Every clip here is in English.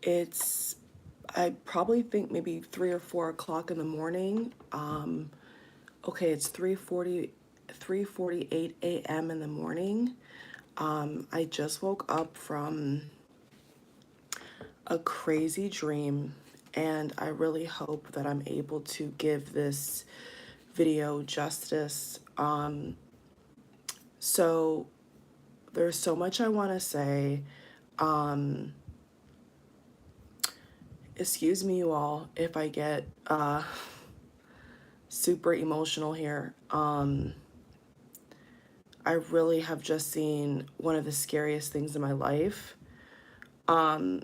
It's, I probably think maybe 3 or 4 o'clock in the morning. Okay, it's 3:48 a.m. in the morning. I just woke up from a crazy dream, and I really hope that I'm able to give this video justice. So there's so much I want to say. Um, Excuse me, you all, if I get super emotional here. I really have just seen one of the scariest things in my life. I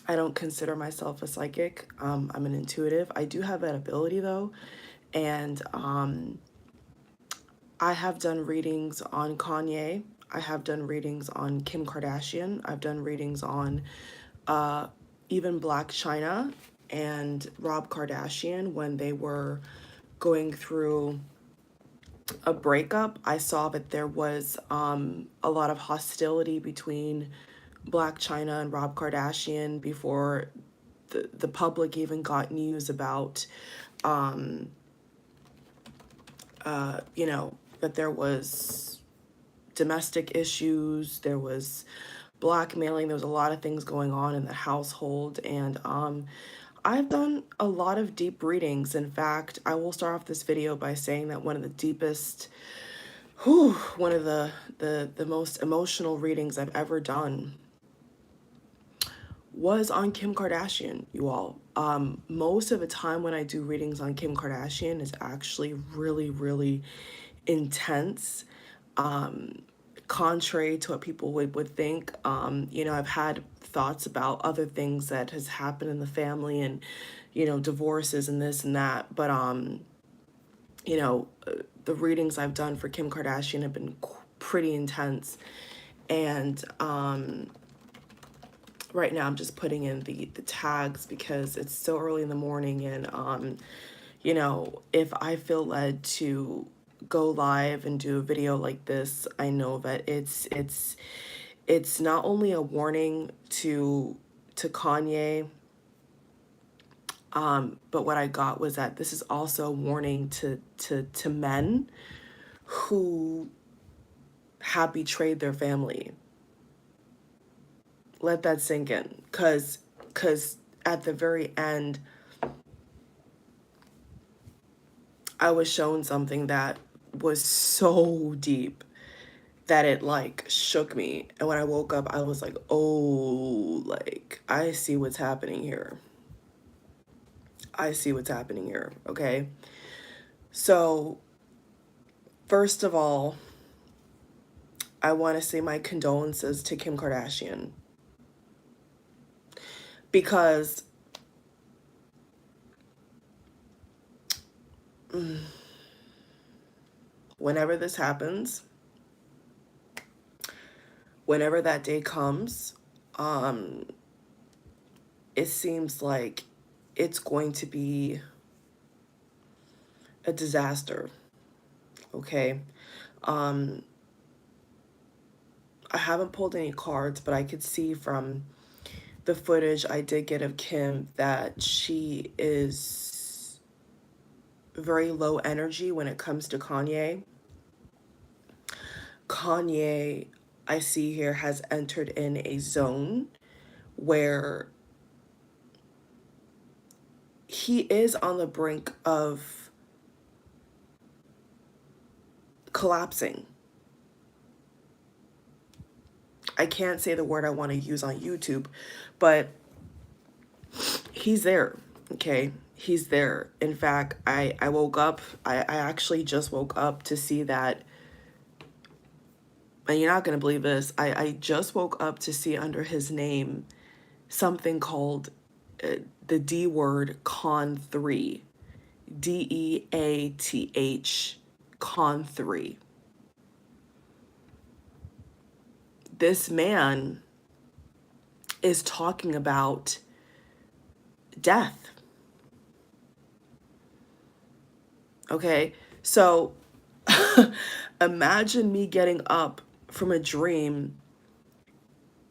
don't consider myself a psychic. I'm an intuitive. I do have that ability though. And I have done readings on Kanye. I have done readings on Kim Kardashian. I've done readings on even Black China and Rob Kardashian when they were going through a breakup. I saw that there was a lot of hostility between Black China and Rob Kardashian before the public even got news about, that there was domestic issues, there was blackmailing, there was a lot of things going on in the household. And I've done a lot of deep readings. In fact, I will start off this video by saying that one of the deepest, one of the most emotional readings I've ever done was on Kim Kardashian, you all. Most of the time when I do readings on Kim Kardashian is actually really, really intense. Contrary to what people would think. I've had thoughts about other things that has happened in the family and, divorces and this and that. But, the readings I've done for Kim Kardashian have been pretty intense. And right now I'm just putting in the tags because it's so early in the morning. And, if I feel led to go live and do a video like this, I know that it's not only a warning to Kanye, but what I got was that this is also a warning to men who have betrayed their family. Let that sink in, cause at the very end, I was shown something that was so deep that it like shook me. And when I woke up, I was like, oh, like I see what's happening here. I see what's happening here. Okay. So, first of all, I want to say my condolences to Kim Kardashian because whenever this happens, whenever that day comes, it seems like it's going to be a disaster. Okay. I haven't pulled any cards, but I could see from the footage I did get of Kim that she is very low energy when it comes to Kanye. Kanye, I see here, has entered in a zone where he is on the brink of collapsing. I can't say the word I want to use on YouTube, but he's there, okay? He's there. In fact, I woke up, I actually just woke up to see that, and you're not going to believe this, I just woke up to see under his name something called the D word 𝒸𝓈𝒽𝒶, DEATH, 𝒸𝓈𝒽𝒶. This man is talking about death. Okay, so imagine me getting up from a dream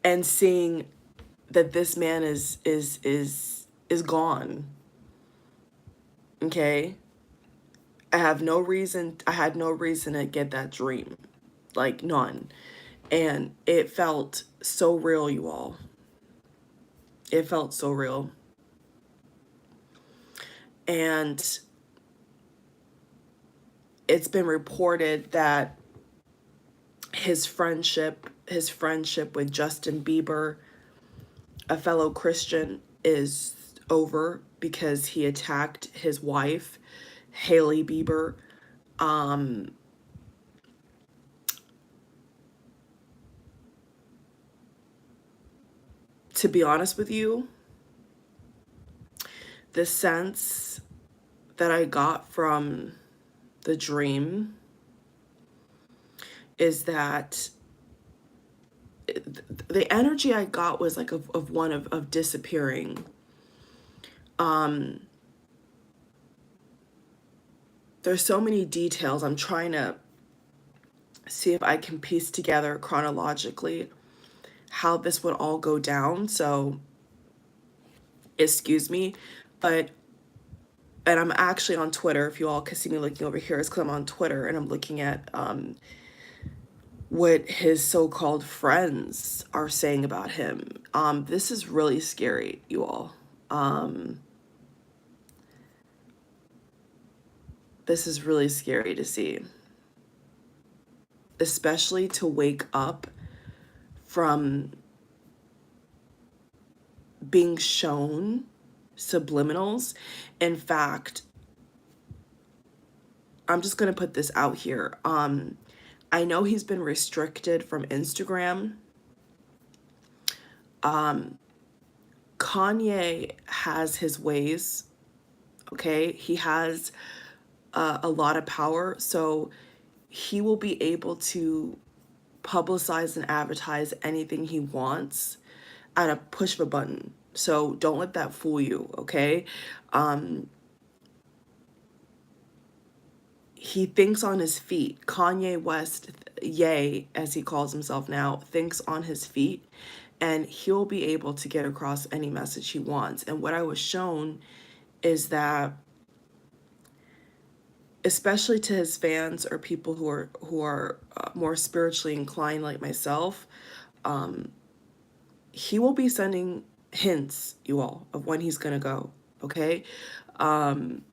and seeing that this man is gone. Okay? I had no reason to get that dream. Like none. And it felt so real, you all. It felt so real. And it's been reported that his friendship with Justin Bieber, a fellow Christian, is over because he attacked his wife, Hailey Bieber. To be honest with you, the sense that I got from the dream is that the energy I got was like of one of disappearing. There's so many details. I'm trying to see if I can piece together chronologically how this would all go down. So, excuse me, but, and I'm actually on Twitter. If you all can see me looking over here, it's because I'm on Twitter and I'm looking at what his so-called friends are saying about him. This is really scary, you all. This is really scary to see, especially to wake up from being shown subliminals. In fact, I'm just going to put this out here. I know he's been restricted from Instagram. Kanye has his ways, okay? He has a lot of power, so he will be able to publicize and advertise anything he wants at a push of a button. So don't let that fool you, okay? He thinks on his feet. Kanye West, Ye, as he calls himself now, thinks on his feet, and he'll be able to get across any message he wants. And what I was shown is that, especially to his fans or people who are more spiritually inclined like myself, he will be sending hints, you all, of when he's gonna go, okay? And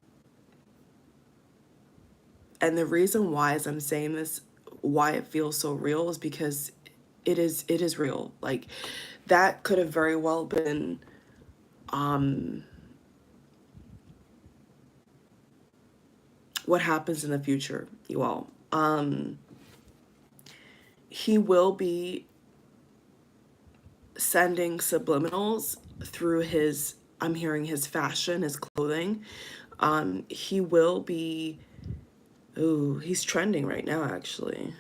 the reason why, as I'm saying this, why it feels so real is because it is real. Like, that could have very well been what happens in the future, you all. He will be sending subliminals through his, I'm hearing, his fashion, his clothing. He will be, ooh, he's trending right now, actually.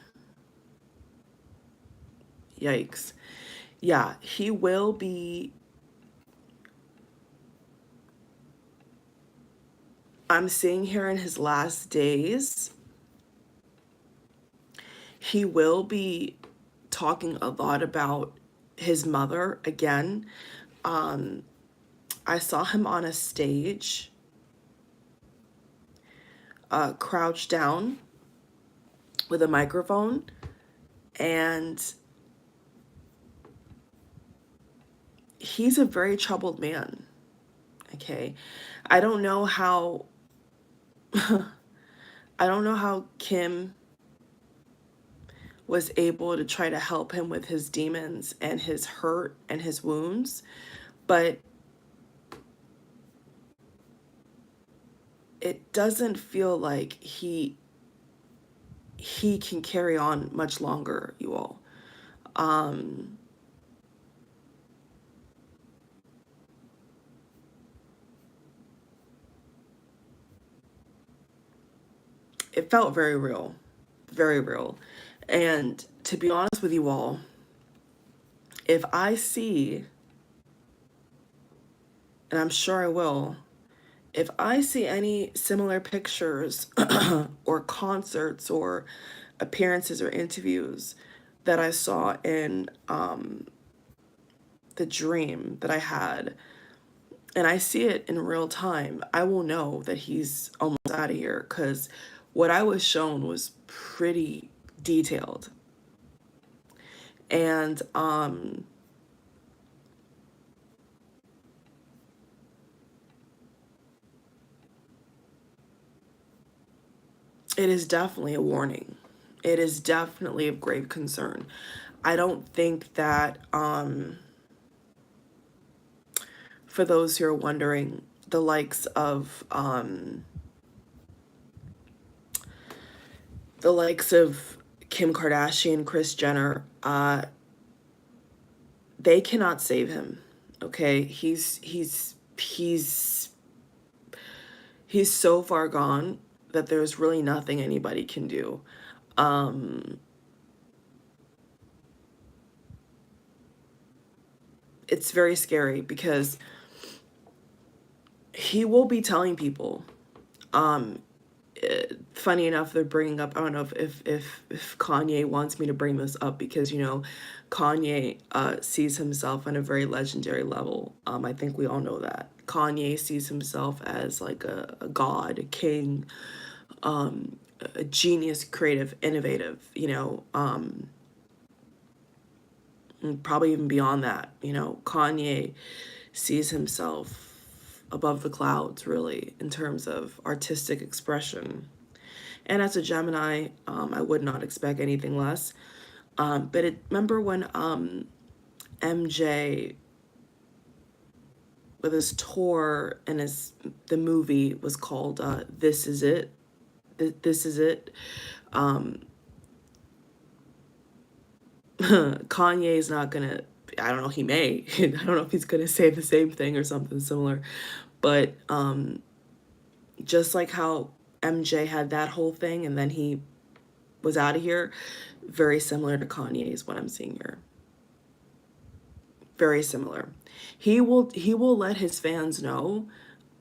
Yikes. Yeah, he will be, I'm seeing here in his last days, he will be talking a lot about his mother again. I saw him on a stage, crouched down with a microphone, and he's a very troubled man. Okay, I don't know how I don't know how Kim was able to try to help him with his demons and his hurt and his wounds, but it doesn't feel like he can carry on much longer, you all. It felt very real, very real. And to be honest with you all, if I see, and I'm sure I will, if I see any similar pictures or concerts or appearances or interviews that I saw in the the dream that I had and I see it in real time, I will know that he's almost out of here because what I was shown was pretty detailed. And it is definitely a warning. It is definitely of grave concern. I don't think that for those who are wondering, the likes of Kim Kardashian, Kris Jenner, they cannot save him. Okay, he's so far gone that there's really nothing anybody can do. It's very scary because he will be telling people. Funny enough, they're bringing up, I don't know if Kanye wants me to bring this up because, you know, Kanye sees himself on a very legendary level. I think we all know that. Kanye sees himself as like a god, a king, a genius, creative, innovative, you know, and probably even beyond that. You know, Kanye sees himself above the clouds, really, in terms of artistic expression. And as a Gemini, I would not expect anything less. Remember when MJ, with his tour and the movie was called This Is It? This Is It? Kanye's not gonna, I don't know, he may. I don't know if he's gonna say the same thing or something similar. But just like how MJ had that whole thing and then he was out of here, very similar to Kanye is what I'm seeing here. Very similar. He will let his fans know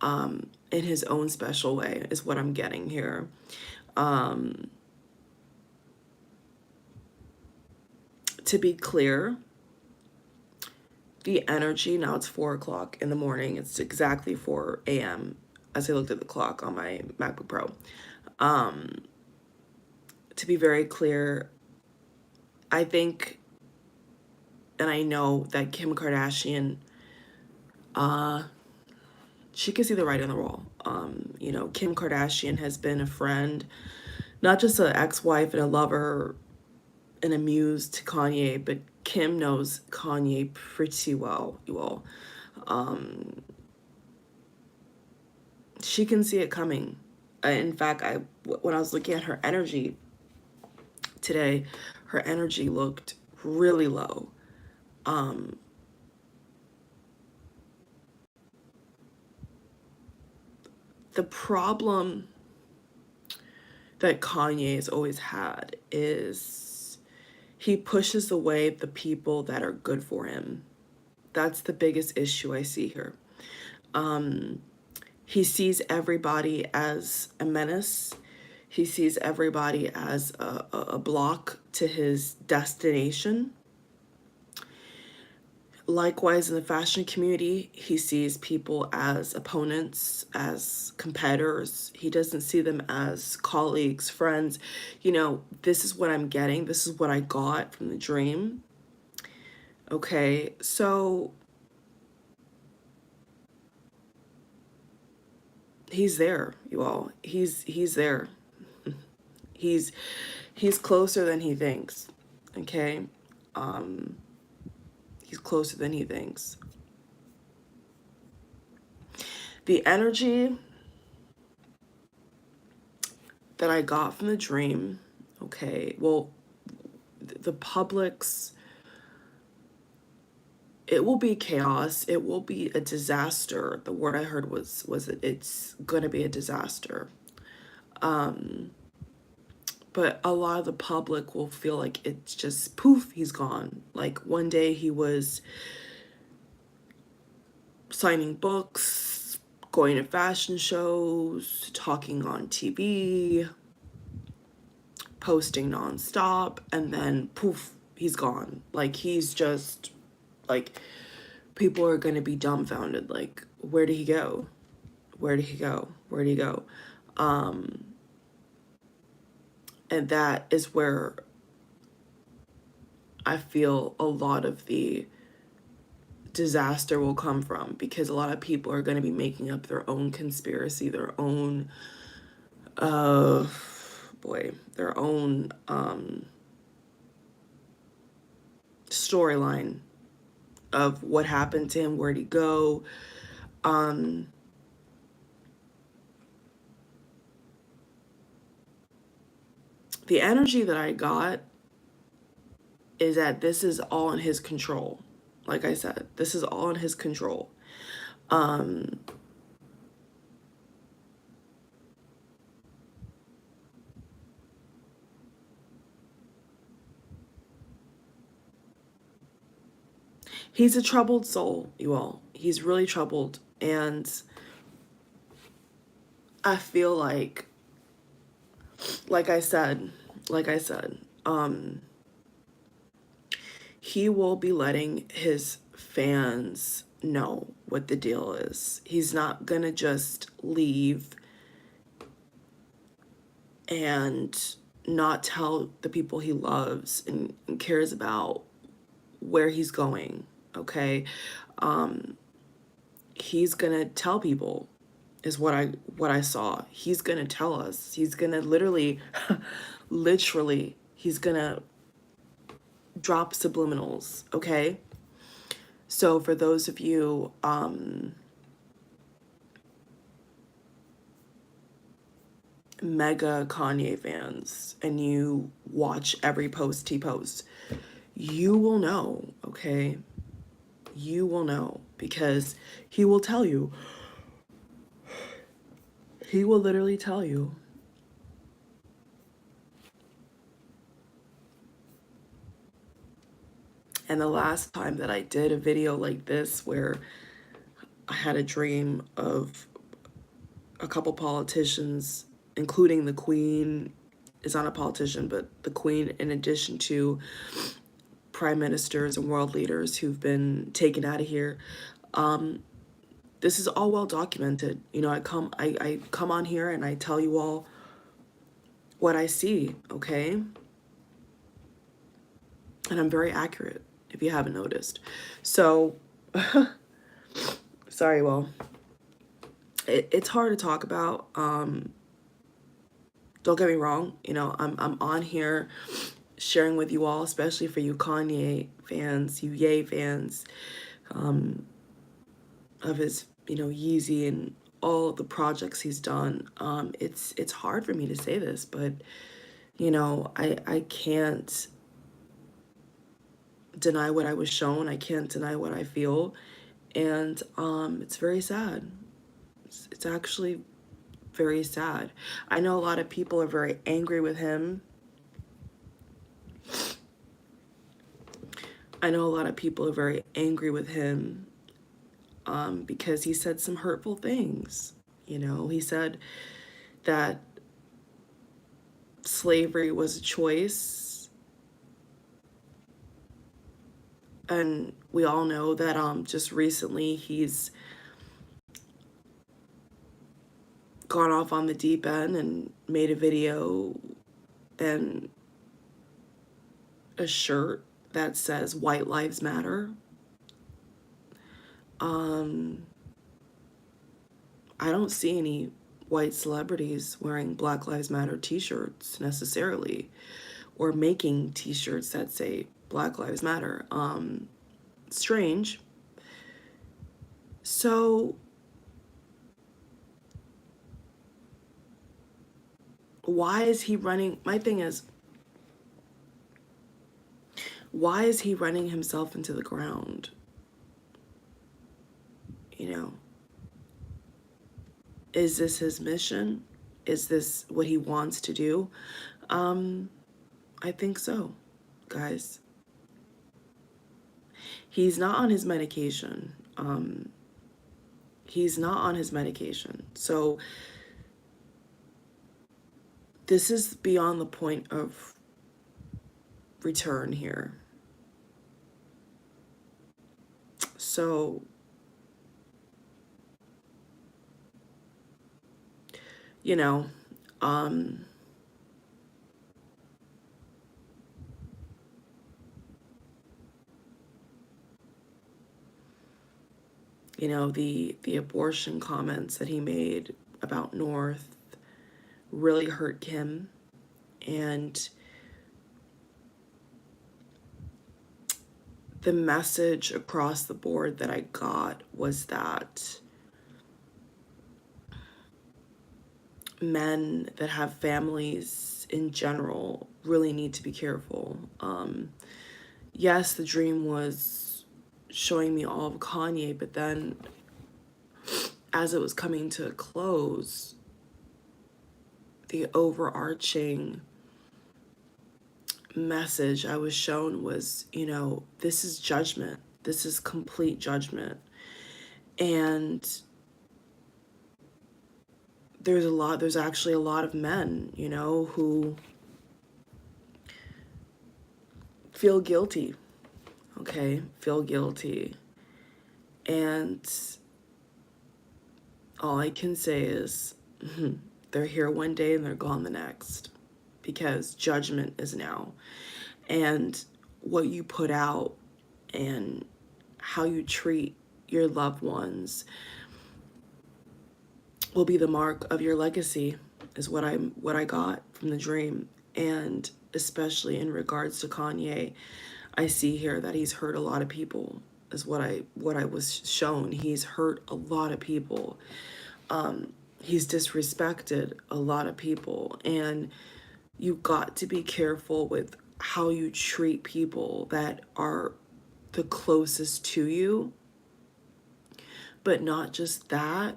in his own special way is what I'm getting here. To be clear, the energy, now it's 4 o'clock in the morning. It's exactly 4 a.m. as I looked at the clock on my MacBook Pro. To be very clear, I think, and I know that Kim Kardashian, she can see the writing on the wall. You know, Kim Kardashian has been a friend, not just an ex-wife and a lover and a muse to Kanye, but Kim knows Kanye pretty well, you all. She can see it coming. In fact, when I was looking at her energy today, her energy looked really low. The problem that Kanye has always had is he pushes away the people that are good for him. That's the biggest issue I see here. He sees everybody as a menace. He sees everybody as a block to his destination. Likewise, in the fashion community, he sees people as opponents, as competitors. He doesn't see them as colleagues, friends. You know, this is what I'm getting. This is what I got from the dream. Okay, so he's there, you all. He's there. He's closer than he thinks. Okay? He's closer than he thinks. The energy that I got from the dream, okay, well, the public's, it will be chaos. It will be a disaster. The word I heard was that it's going to be a disaster. But a lot of the public will feel like it's just poof, he's gone. Like one day he was signing books, going to fashion shows, talking on TV, posting nonstop, and then poof, he's gone. Like he's just like people are going to be dumbfounded. Like, where did he go? Where did he go? Where did he go? And that is where I feel a lot of the disaster will come from, because a lot of people are going to be making up their own conspiracy, their own, their own storyline of what happened to him, where'd he go. The energy that I got is that this is all in his control. Like I said, this is all in his control. He's a troubled soul, you all. He's really troubled. And I feel like I said, he will be letting his fans know what the deal is. He's not gonna just leave and not tell the people he loves and cares about where he's going, okay? He's gonna tell people, is what I saw. He's gonna tell us. He's gonna literally, literally, he's gonna drop subliminals, okay? So for those of you mega Kanye fans and you watch every post he posts, you will know, okay? You will know, because he will tell you. He will literally tell you. And the last time that I did a video like this, where I had a dream of a couple politicians, including the Queen is not a politician, but the Queen, in addition to prime ministers and world leaders who've been taken out of here. This is all well documented. You know, I come on here and I tell you all what I see, okay? And I'm very accurate, if you haven't noticed. So, sorry, well, it's hard to talk about. Don't get me wrong, you know, I'm on here sharing with you all, especially for you Kanye fans, you Ye fans, of his, you know, Yeezy and all the projects he's done. It's hard for me to say this, but you know, I can't deny what I was shown. I can't deny what I feel, and it's very sad. It's actually very sad. I know a lot of people are very angry with him. I know a lot of people are very angry with him because he said some hurtful things. You know, he said that slavery was a choice. And we all know that just recently he's gone off on the deep end and made a video and a shirt that says White Lives Matter. I don't see any white celebrities wearing Black Lives Matter t-shirts necessarily, or making t-shirts that say Black Lives Matter. Strange. So why is he running? My thing is, why is he running himself into the ground? You know, is this his mission? Is this what he wants to do? I think so, guys. He's not on his medication. He's not on his medication. So this is beyond the point of return here. So So, you know, um, the abortion comments that he made about North really hurt Kim. And the message across the board that I got was that men that have families in general really need to be careful. Yes, the dream was showing me all of Kanye, but then as it was coming to a close, the overarching message I was shown was, this is judgment. This is complete judgment. And there's actually a lot of men, who feel guilty, okay? Feel guilty. And all I can say is they're here one day and they're gone the next, because judgment is now. And what you put out and how you treat your loved ones will be the mark of your legacy, is what I got from the dream. And especially in regards to Kanye, I see here that he's hurt a lot of people, is what I was shown. He's hurt a lot of people. He's disrespected a lot of people, and you got to be careful with how you treat people that are the closest to you. But not just that,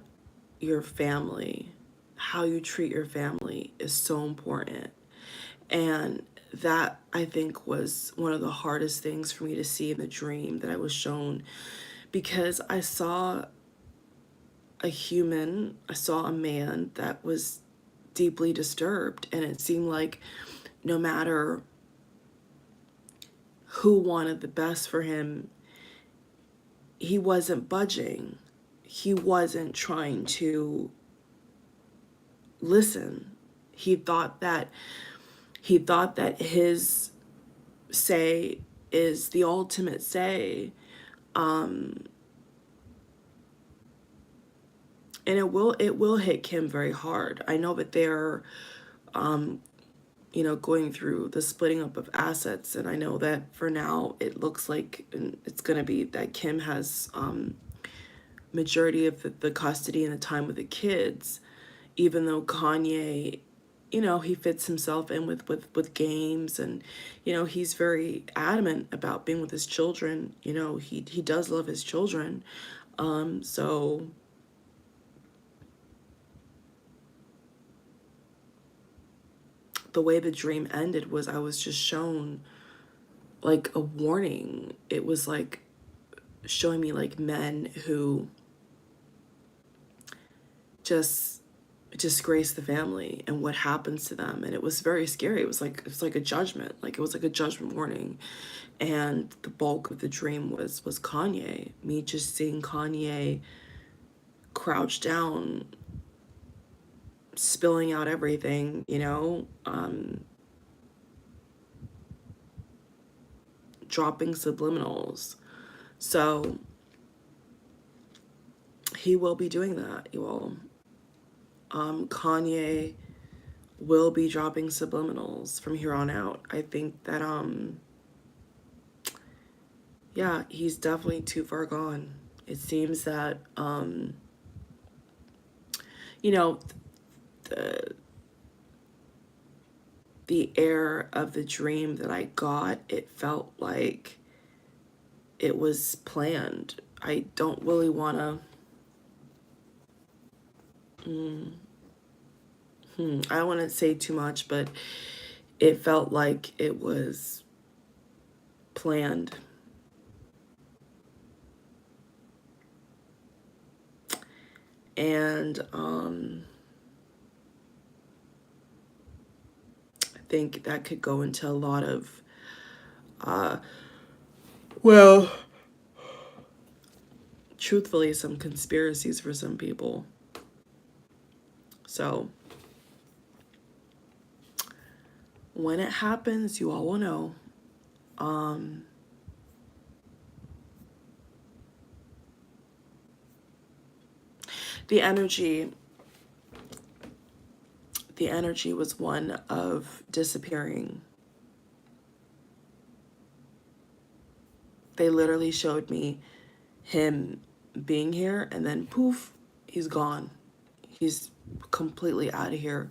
your family. How you treat your family is so important. And that, I think, was one of the hardest things for me to see in the dream that I was shown, because I saw a man that was deeply disturbed, and it seemed like no matter who wanted the best for him, he wasn't budging. He wasn't trying to listen. He thought that his say is the ultimate say. And it will hit Kim very hard. I know that they're going through the splitting up of assets, and I know that for now it looks like it's going to be that Kim has majority of the custody and the time with the kids, even though Kanye, he fits himself in with games, and he's very adamant about being with his children. He does love his children. So the way the dream ended was I was just shown like a warning. It was like showing me like men who just disgrace the family and what happens to them. And it was very scary. It was like a judgment. Like it was like a judgment warning. And the bulk of the dream was Kanye. Me just seeing Kanye crouch down, spilling out everything, dropping subliminals. So he will be doing that, you all. Kanye will be dropping subliminals from here on out. I think that yeah, he's definitely too far gone. It seems that the air of the dream that I got, it felt like it was planned. I don't really want to I don't want to say too much, but it felt like it was planned. And I think that could go into a lot of well, truthfully some conspiracies for some people. So when it happens, you all will know. The energy was one of disappearing. They literally showed me him being here, and then poof, he's gone. He's completely out of here.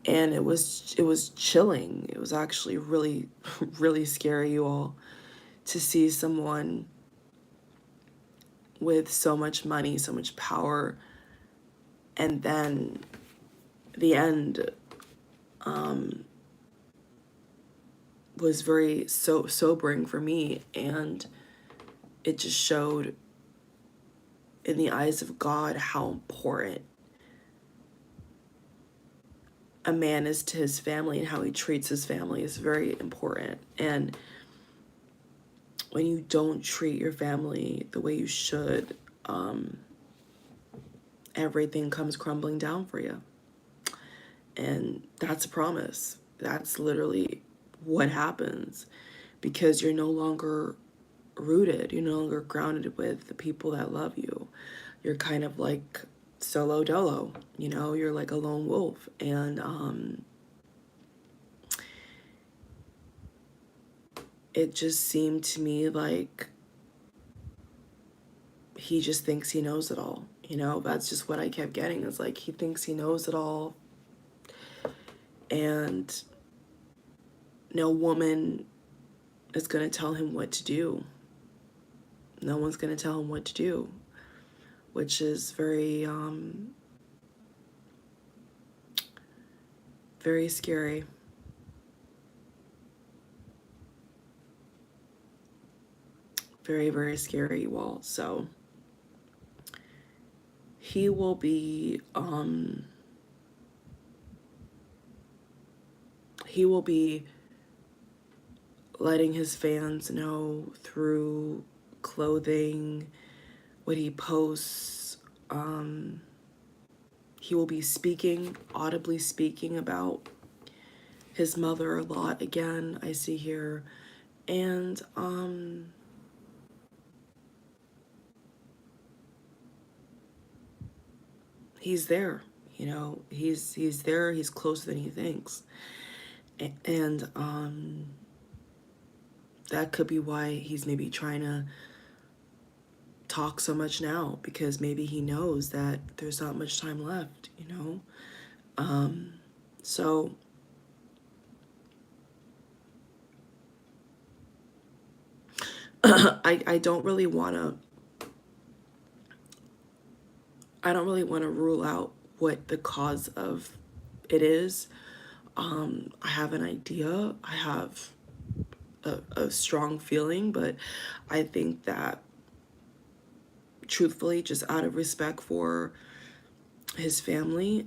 And it was chilling. It was actually really, really scary, you all, to see someone with so much money, so much power, and then the end was very sobering for me, and it just showed in the eyes of God how important a man is to his family, and how he treats his family is very important. And when you don't treat your family the way you should, everything comes crumbling down for you. And that's a promise. That's literally what happens, because you're no longer rooted. You're no longer grounded with the people that love you. You're kind of like solo dolo, you know, you're like a lone wolf. And it just seemed to me like he just thinks he knows it all. You know, that's just what I kept getting. It's like he thinks he knows it all. And no woman is going to tell him what to do. No one's going to tell him what to do, which is very, very scary. Very, very scary, you all. So he will be, letting his fans know through clothing, what he posts. He will be speaking, audibly speaking about his mother a lot again, I see here. And he's there, you know, he's there, he's closer than he thinks. And that could be why he's maybe trying to talk so much now, because maybe he knows that there's not much time left, you know. So I don't really want to rule out what the cause of it is. I have an idea. I have a strong feeling, but I think that truthfully, just out of respect for his family,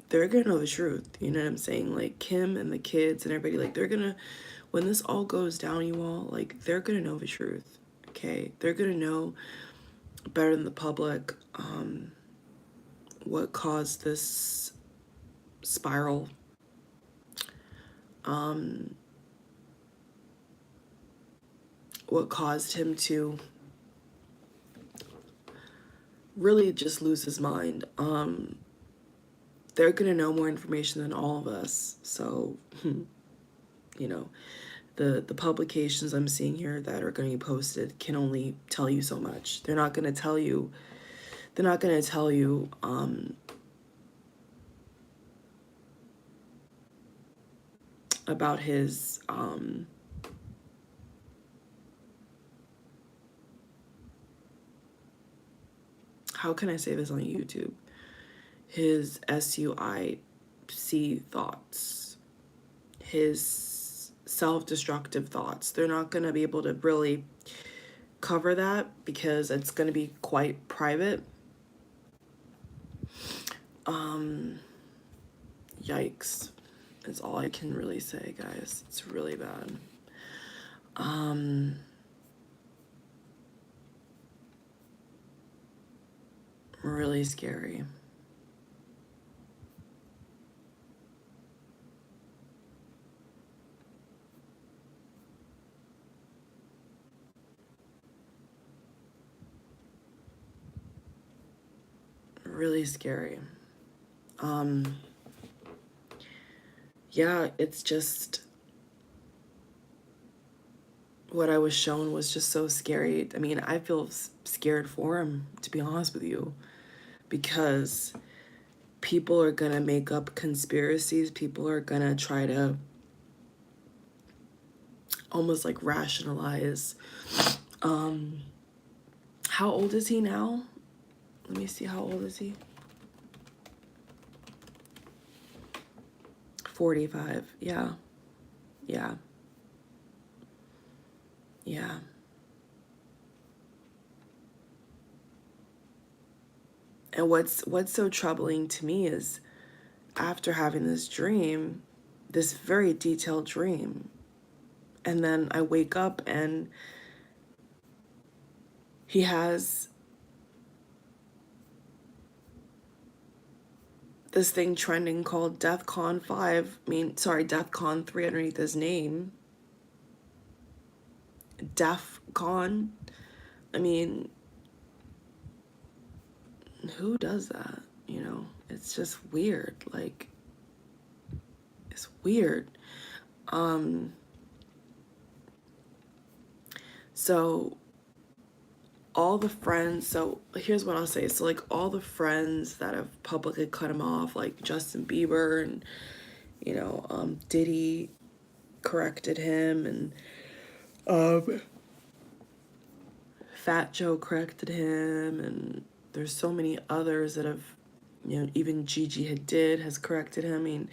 they're gonna know the truth. You know what I'm saying? Like Kim and the kids and everybody, like they're gonna, when this all goes down, you all, like they're gonna know the truth. Okay, they're gonna know better than the public what caused this spiral. What caused him to really just lose his mind. They're gonna know more information than all of us. So, you know, the publications I'm seeing here that are going to be posted can only tell you so much. They're not going to tell you. They're not going to tell you. About his how can I say this on YouTube? His SUIC thoughts, his self-destructive thoughts. They're not going to be able to really cover that because it's going to be quite private. Yikes. Is all I can really say, guys. It's really bad. Really scary. Really scary. Yeah, it's just what I was shown was just so scary. I mean, I feel scared for him, to be honest with you, because people are gonna make up conspiracies. People are gonna try to almost like rationalize. How old is he now? Let me see, how old is he? 45. Yeah. Yeah. Yeah. And what's so troubling to me is after having this dream, this very detailed dream, and then I wake up and he has this thing trending called DEFCON 3 underneath his name. DEFCON. I mean, who does that? You know, it's just weird. Like, it's weird. So all the friends, so here's what I'll say. So like all the friends that have publicly cut him off, like Justin Bieber and, Diddy corrected him, and Fat Joe corrected him, and there's so many others that have, even Gigi Hadid has corrected him. I mean,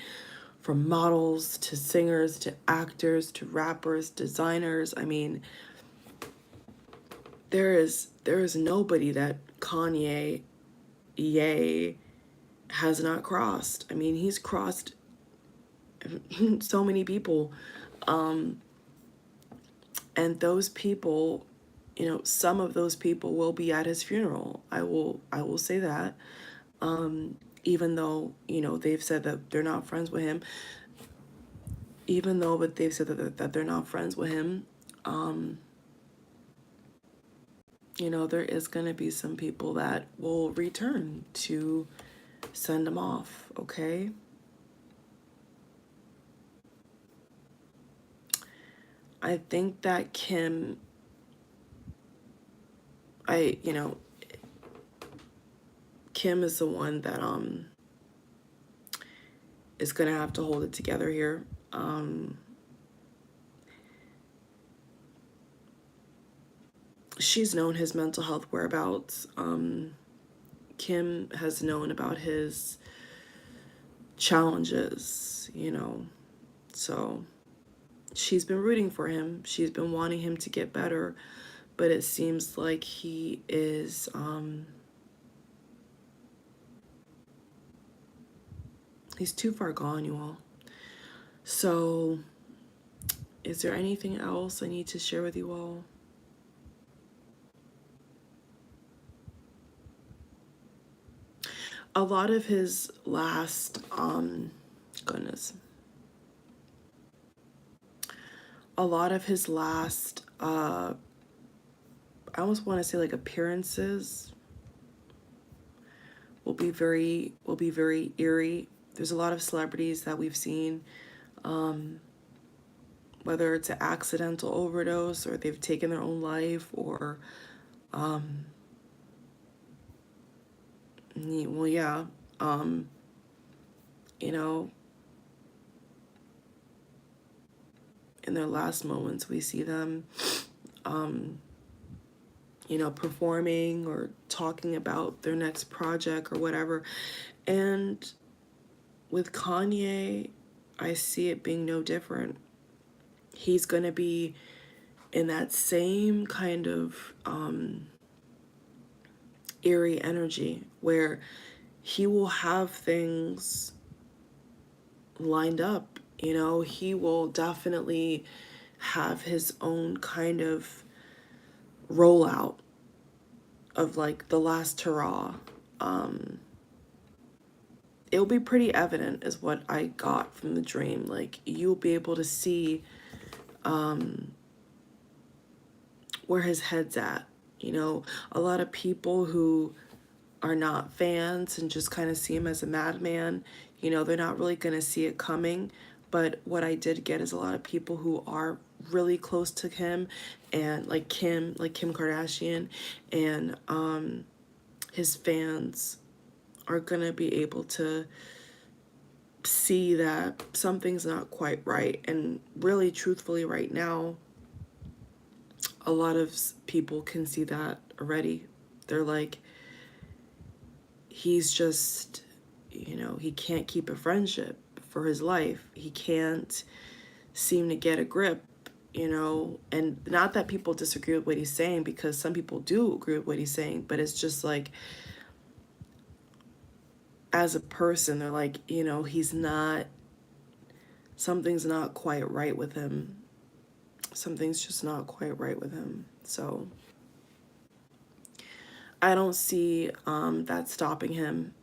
from models to singers to actors to rappers, designers. I mean, there is nobody that Kanye has not crossed. I mean, he's crossed so many people. And those people, some of those people will be at his funeral. I will say that. Even though, they've said that they're not friends with him. But they've said that they're not friends with him. There is going to be some people that will return to send him off, okay? I think that Kim is the one that is gonna have to hold it together here. She's known his mental health whereabouts. Kim has known about his challenges, so she's been rooting for him. She's been wanting him to get better, but it seems like he is he's too far gone, you all. So is there anything else I need to share with you all? A lot of his last a lot of his last I almost want to say like appearances will be very eerie. There's a lot of celebrities that we've seen, whether it's an accidental overdose or they've taken their own life, or well, yeah, in their last moments we see them performing or talking about their next project or whatever. And with Kanye, I see it being no different. He's going to be in that same kind of eerie energy where he will have things lined up. He will definitely have his own kind of rollout of like the last hurrah. it'll be pretty evident is what I got from the dream. Like, you'll be able to see where his head's at. You know, a lot of people who are not fans and just kind of see him as a madman, you know, they're not really going to see it coming. But what I did get is a lot of people who are really close to him, and like Kim Kardashian, and his fans are going to be able to see that something's not quite right. And really, truthfully, right now, a lot of people can see that already. They're like, he's just, you know, he can't keep a friendship for his life. He can't seem to get a grip, you know. And not that people disagree with what he's saying, because some people do agree with what he's saying, but it's just like, as a person, they're like, you know, he's not, something's not quite right with him. Something's just not quite right with him. So I don't see that stopping him,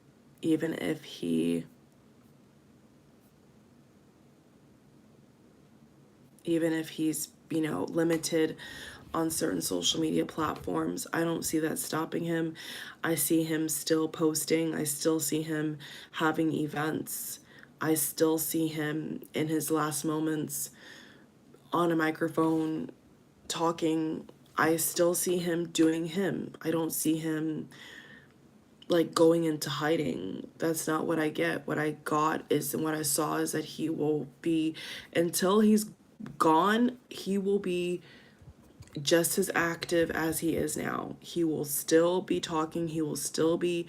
even if he's, you know, limited on certain social media platforms. I don't see that stopping him. I see him still posting. I still see him having events. I still see him in his last moments on a microphone talking. I still see him doing him. I don't see him like going into hiding. That's not what I get. What I got is, and what I saw is that he will be, until he's gone, he will be just as active as he is now. He will still be talking. He will still be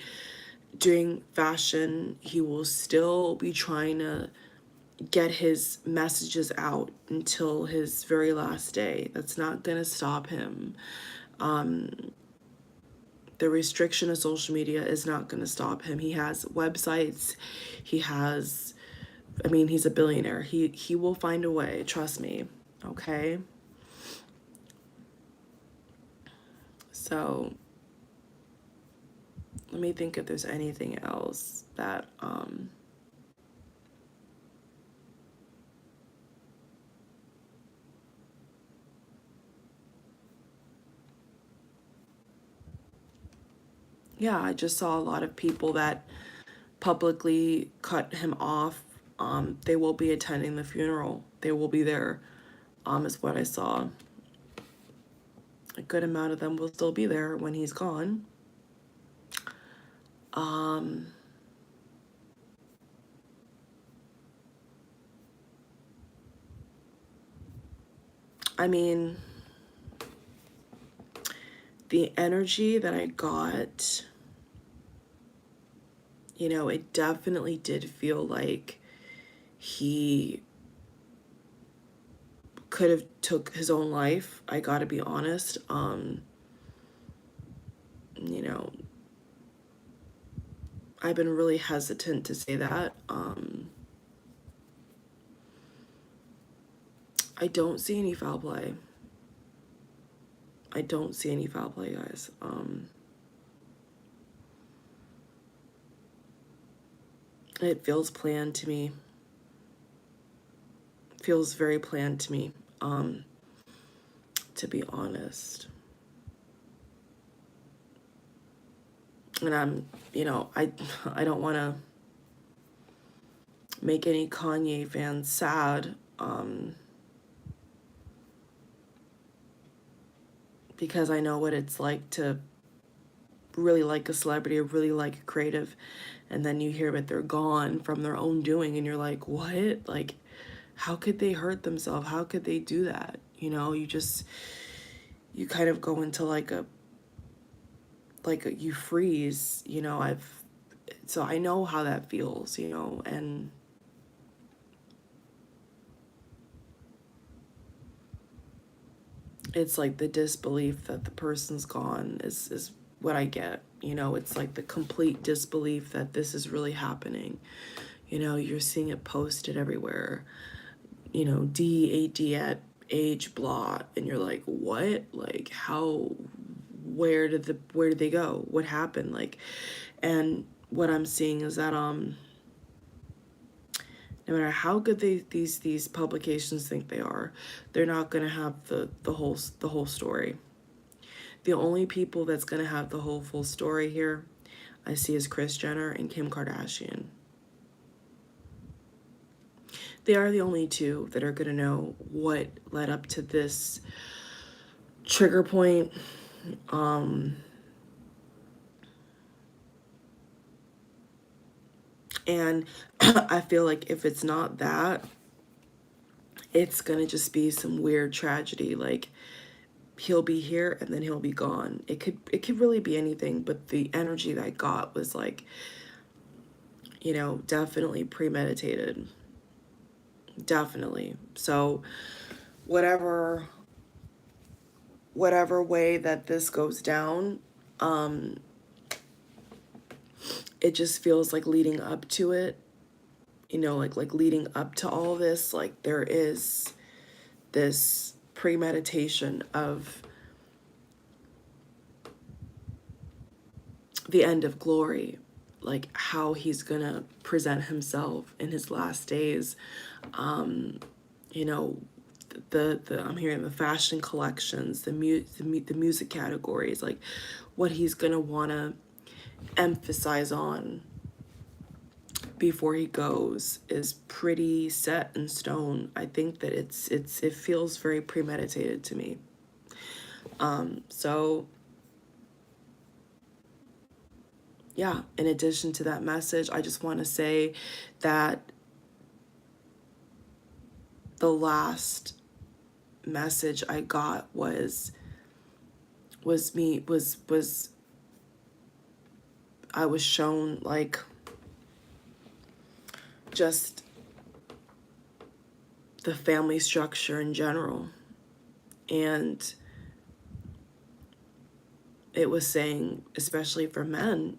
doing fashion. He will still be trying to get his messages out until his very last day. That's not gonna stop him. The restriction of social media is not gonna stop him. He has websites. He has, I mean, he's a billionaire. He will find a way, trust me. Okay? So let me think if there's anything else that yeah, I just saw a lot of people that publicly cut him off. They will be attending the funeral. They will be there, is what I saw. A good amount of them will still be there when he's gone. I mean, the energy that I got, you know, it definitely did feel like he could have took his own life. I gotta be honest. You know, I've been really hesitant to say that. I don't see any foul play. I don't see any foul play, guys. It feels planned to me. Feels very planned to me, to be honest. And I'm, you know, I don't want to make any Kanye fans sad, because I know what it's like to really like a celebrity or really like a creative, and then you hear that they're gone from their own doing, and you're like, what? Like, how could they hurt themselves? How could they do that? You know, you kind of go into you freeze, you know. So I know how that feels, you know. And it's like the disbelief that the person's gone is what I get, you know. It's like the complete disbelief that this is really happening. You know, you're seeing it posted everywhere, you know, DAD at age blah, and you're like, what? Like, how, where did they go? What happened? Like, And what I'm seeing is that no matter how good these publications think they are, they're not gonna have the whole story. The only people that's gonna have the whole full story here I see is Kris Jenner and Kim Kardashian. They are the only two that are gonna know what led up to this trigger point. And I feel like if it's not that, it's gonna just be some weird tragedy. Like, he'll be here and then he'll be gone. It could really be anything, but the energy that I got was like, definitely premeditated. Definitely. So whatever way that this goes down, it just feels like leading up to it, like leading up to all this, like there is this premeditation of the end of glory, like how he's gonna present himself in his last days. You know, the I'm hearing the fashion collections, the music categories, like what he's gonna wanna emphasize on before he goes is pretty set in stone. I think that it feels very premeditated to me. So yeah, in addition to that message, I just want to say that the last message I got was I was shown like just the family structure in general, and it was saying, especially for men,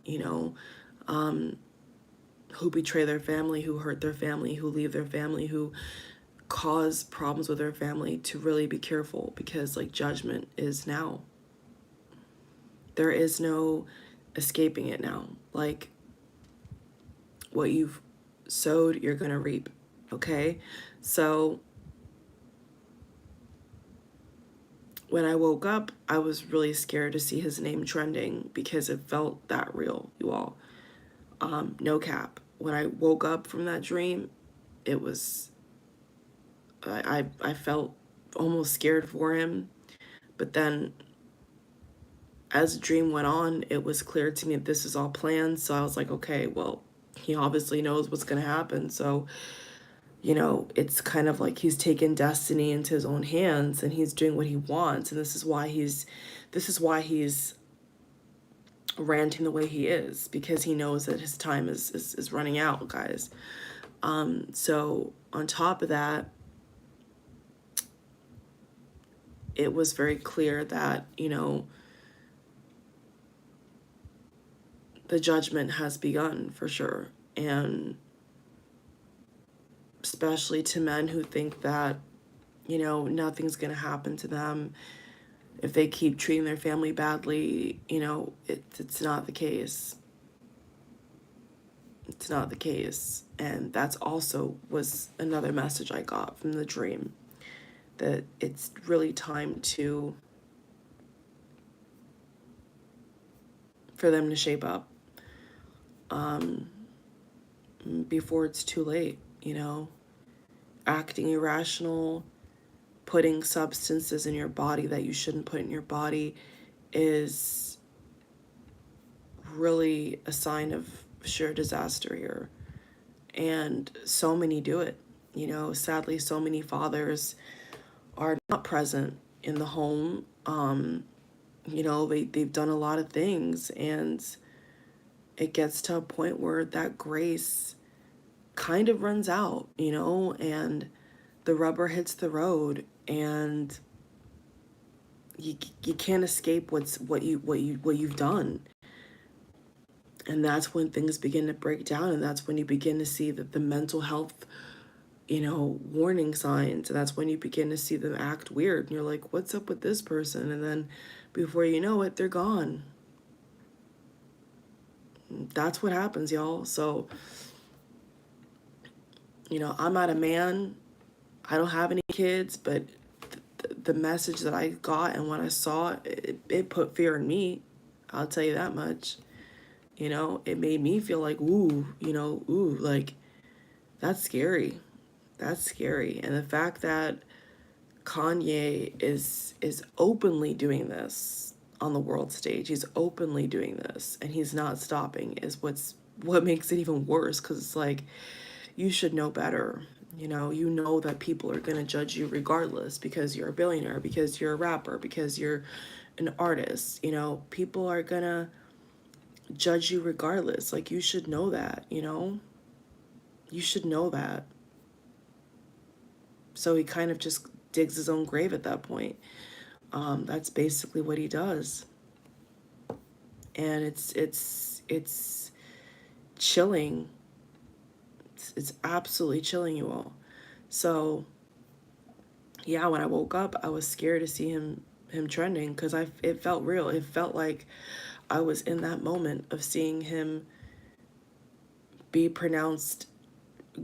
who betray their family, who hurt their family, who leave their family, who cause problems with their family, to really be careful, because like judgment is now. There is no escaping it now. Like, what you've sowed, you're gonna reap. Okay? So when I woke up, I was really scared to see his name trending because it felt that real, you all. No cap. When I woke up from that dream, it was, I felt almost scared for him. But then as the dream went on, it was clear to me that this is all planned. So I was like, okay, well, he obviously knows what's going to happen. So, it's kind of like he's taken destiny into his own hands and he's doing what he wants. And this is why he's ranting the way he is, because he knows that his time is running out, guys. So on top of that, it was very clear that, the judgment has begun for sure. And especially to men who think that, nothing's going to happen to them if they keep treating their family badly, it's not the case. It's not the case. And that's also was another message I got from the dream, that it's really time for them to shape up before it's too late, acting irrational, putting substances in your body that you shouldn't put in your body is really a sign of sheer disaster here. And so many do it. Sadly, so many fathers are not present in the home. They've done a lot of things, and it gets to a point where that grace kind of runs out, and the rubber hits the road, and you can't escape what you've done. And that's when things begin to break down, and that's when you begin to see that the mental health, warning signs, and that's when you begin to see them act weird, and you're like, what's up with this person? And then before you know it, they're gone. That's what happens, y'all. So, you know, I'm not a man. I don't have any kids, but the message that I got and when I saw it, it put fear in me. I'll tell you that much. You know, it made me feel like, ooh, you know, ooh, like, that's scary. That's scary. And the fact that Kanye is openly doing this on the world stage. He's openly doing this and he's not stopping is what makes it even worse, because it's like, you should know better. You know that people are going to judge you regardless because you're a billionaire, because you're a rapper, because you're an artist. You know, people are going to judge you regardless. Like, you should know that, you know? You should know that. So he kind of just digs his own grave at that point. That's basically what he does. And it's chilling. It's absolutely chilling, you all. So yeah, when I woke up, I was scared to see him trending, because it felt real. It felt like I was in that moment of seeing him be pronounced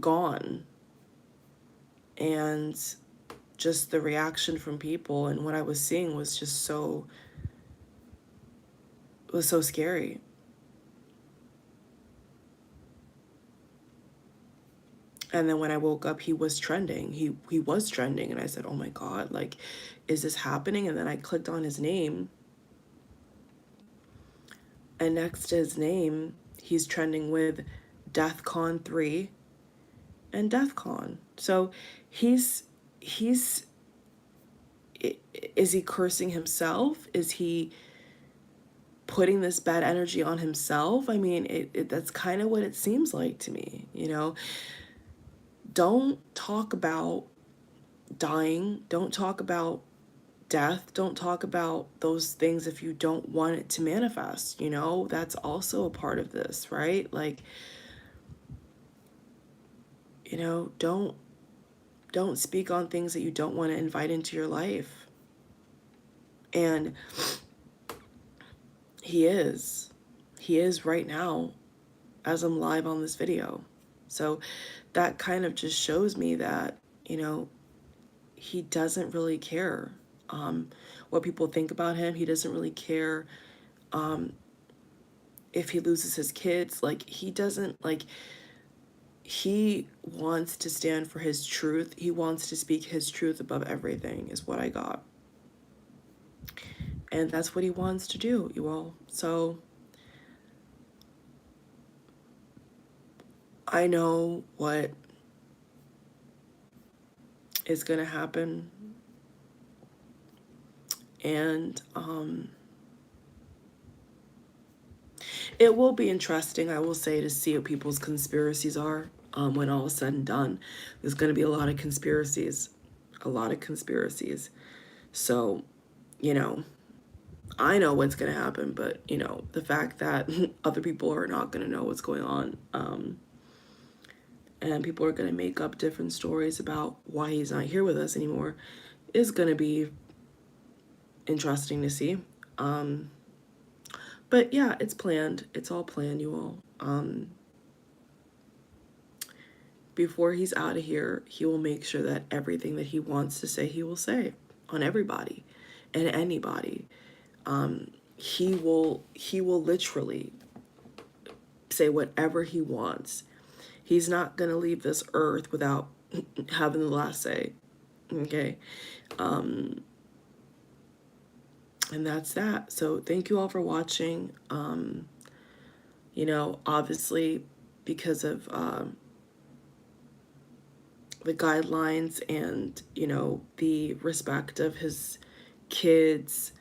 gone, and just the reaction from people and what I was seeing was just so scary. And then when I woke up, he was trending. He was trending, and I said, "Oh my God, like, is this happening?" And then I clicked on his name, and next to his name, he's trending with DEFCON 3 and DEFCON. So he's is he cursing himself? Is he putting this bad energy on himself? I mean, that's kind of what it seems like to me, you know? Don't talk about dying. Don't talk about death. Don't talk about those things if you don't want it to manifest, you know? That's also a part of this, right? Like, you know, don't speak on things that you don't want to invite into your life. And he is right now as I'm live on this video. So that kind of just shows me that, you know, he doesn't really care what people think about him. He doesn't really care if he loses his kids. Like, he doesn't, like, he wants to stand for his truth. He wants to speak his truth above everything, is what I got. And that's what he wants to do, you all. So I know what is going to happen. And it will be interesting, I will say, to see what people's conspiracies are when all is said and done. There's going to be a lot of conspiracies. A lot of conspiracies. So, you know, I know what's going to happen, but, you know, the fact that other people are not going to know what's going on, and people are going to make up different stories about why he's not here with us anymore, is going to be interesting to see. But yeah, it's planned. It's all planned, you all. Before he's out of here, he will make sure that everything that he wants to say, he will say on everybody and anybody. He will literally say whatever he wants. He's not going to leave this earth without having the last say. Okay? And that's that. So thank you all for watching. You know, obviously, because of the guidelines and, you know, the respect of his kids,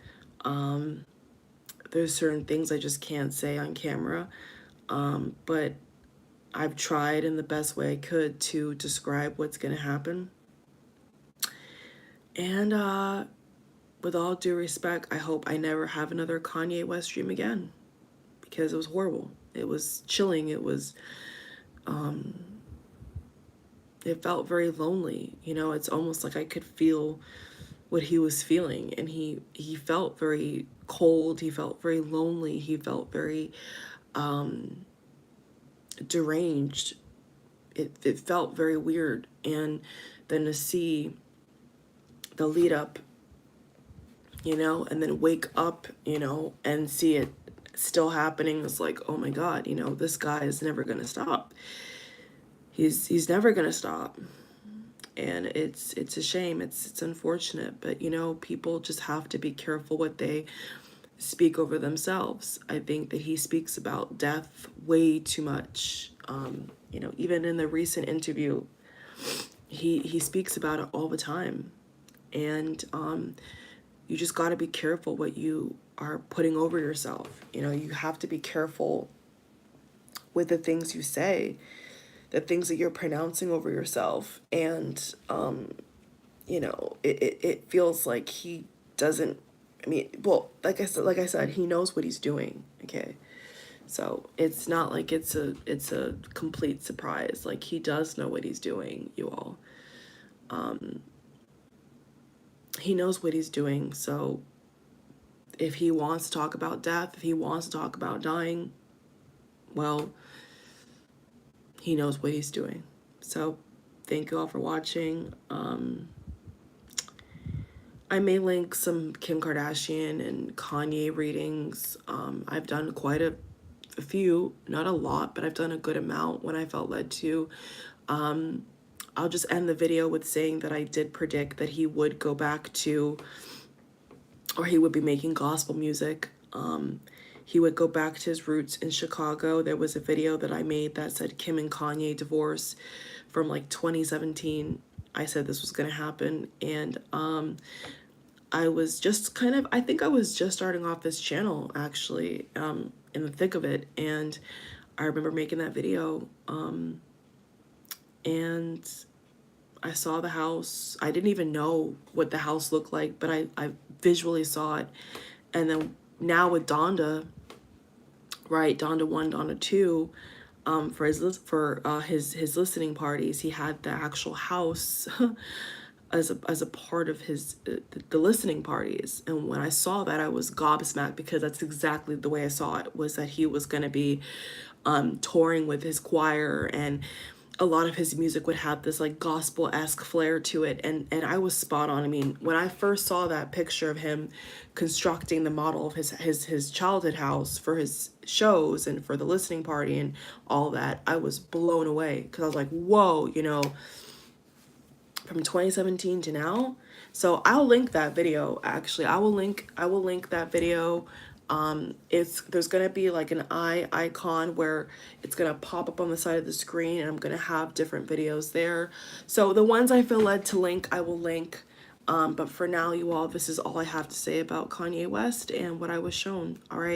there's certain things I just can't say on camera. But I've tried in the best way I could to describe what's going to happen. And with all due respect, I hope I never have another Kanye West stream again, because it was horrible. It was chilling. It was, it felt very lonely. You know, it's almost like I could feel what he was feeling, and he felt very cold. He felt very lonely. He felt very deranged. It felt very weird. And then to see the lead up, you know, and then wake up, you know, and see it still happening, it's like, oh my God, you know, this guy is never gonna stop. He's never gonna stop. And it's a shame. It's unfortunate, but you know, people just have to be careful what they speak over themselves. I think that he speaks about death way too much. You know, even in the recent interview, he speaks about it all the time. And you just got to be careful what you are putting over yourself. You know, you have to be careful with the things you say, the things that you're pronouncing over yourself. And you know, it feels like he doesn't, I mean, well, like I said, he knows what he's doing. Okay. So it's not like it's a complete surprise. Like, he does know what he's doing, you all. He knows what he's doing. So if he wants to talk about death, if he wants to talk about dying, well, he knows what he's doing. So thank you all for watching. I may link some Kim Kardashian and Kanye readings. I've done quite a few, not a lot, but I've done a good amount when I felt led to. I'll just end the video with saying that I did predict that he would go back to, or he would be making gospel music. He would go back to his roots in Chicago. There was a video that I made that said Kim and Kanye divorce from like 2017. I said this was going to happen. And I was just kind of, I think I was just starting off this channel, actually, in the thick of it. And I remember making that video. And I saw the house. I didn't even know what the house looked like, but I visually saw it. And then now with Donda, right, Donda 1, Donda 2, for his listening parties, he had the actual house as a part of his the listening parties. And when I saw that, I was gobsmacked, because that's exactly the way I saw it, was that he was going to be touring with his choir, and a lot of his music would have this like gospel-esque flair to it. And I was spot on. I mean, when I first saw that picture of him constructing the model of his childhood house for his shows and for the listening party and all that, I was blown away, because I was like, whoa, you know, from 2017 to now. So I'll link that video. Actually, I will link that video. There's gonna be like an eye icon where it's gonna pop up on the side of the screen, and I'm gonna have different videos there. So the ones I feel led to link, I will link. But for now, you all, this is all I have to say about Kanye West and what I was shown. All right.